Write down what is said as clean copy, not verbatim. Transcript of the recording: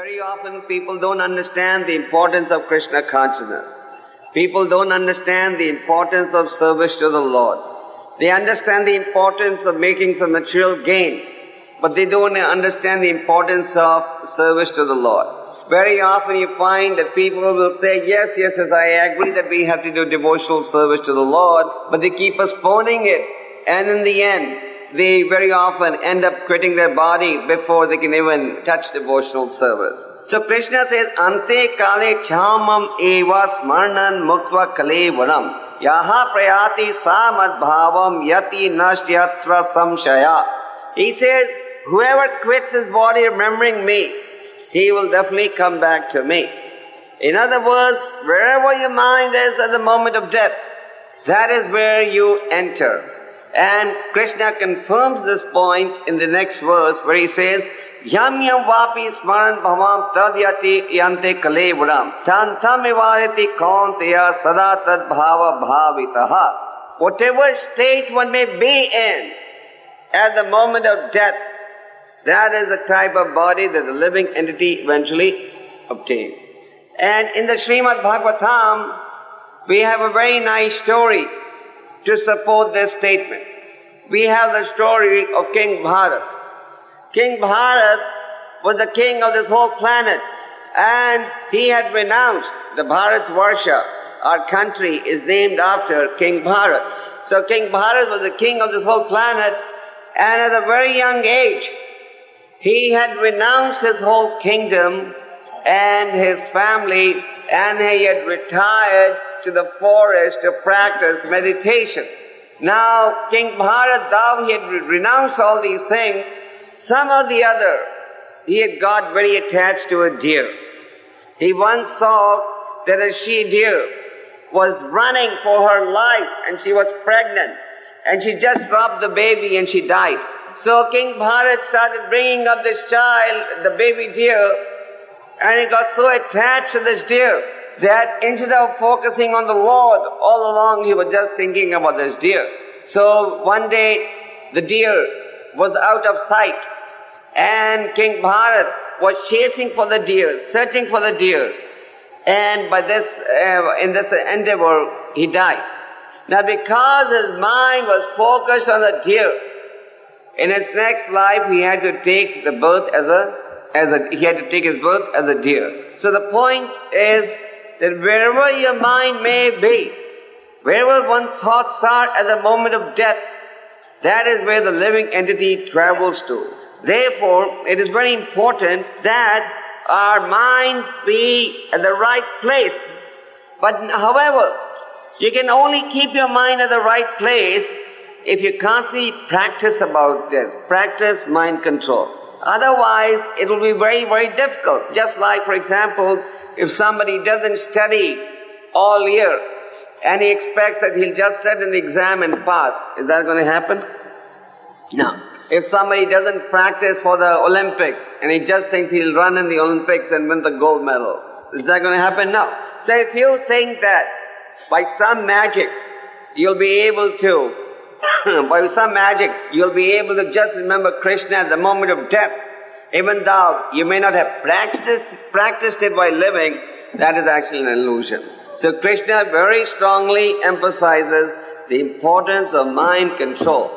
Very often people don't understand the importance of Krishna consciousness. People don't understand the importance of service to the Lord. They understand the importance of making some material gain, but they don't understand the importance of service to the Lord. Very often you find that people will say, yes, I agree that we have to do devotional service to the Lord, but they keep postponing it, and in the end, they very often end up quitting their body before they can even touch devotional service. So Krishna says, Ante kale chamam eva smarnan muktva kalevaram yaha prayati samad bhavam yati nashyatra samshaya. He says, whoever quits his body remembering me, he will definitely come back to me. In other words, wherever your mind is at the moment of death, that is where you enter. And Krishna confirms this point in the next verse where he says, Yam yam vapi smaran bhavam tadyati yante kalevaram tantam ivadati kaunteya sada tad bhava bhavitaha. Whatever state one may be in at the moment of death, that is the type of body that the living entity eventually obtains. And in the Srimad Bhagavatam, we have a very nice story to support this statement. We have the story of King Bharat. King Bharat was the king of this whole planet, and he had renounced the Bharatvarsha. Our country is named after King Bharat. So King Bharat was the king of this whole planet, and at a very young age, he had renounced his whole kingdom and his family, and he had retired to the forest to practice meditation. Now, King Bharat, though he had renounced all these things, somehow or the other, he had got very attached to a deer. He once saw that a she-deer was running for her life, and she was pregnant, and she just dropped the baby and she died. So King Bharat started bringing up this child, the baby deer, and he got so attached to this deer that instead of focusing on the Lord, all along he was just thinking about this deer. So one day the deer was out of sight, and King Bharat was chasing for the deer, searching for the deer, and in this endeavor he died. Now because his mind was focused on the deer, in his next life he had to take the birth he had to take his birth as a deer. So the point is that wherever your mind may be, wherever one's thoughts are at the moment of death, that is where the living entity travels to. Therefore, it is very important that our mind be at the right place. But however, you can only keep your mind at the right place if you constantly practice about this, practice mind control. Otherwise, it will be very, very difficult. Just like, for example, if somebody doesn't study all year and he expects that he'll just sit in the exam and pass, is that going to happen? No. If somebody doesn't practice for the Olympics and he just thinks he'll run in the Olympics and win the gold medal, is that going to happen? No. So if you think that by some magic you'll be able to just remember Krishna at the moment of death, even though you may not have practiced it while living, that is actually an illusion. So Krishna very strongly emphasizes the importance of mind control.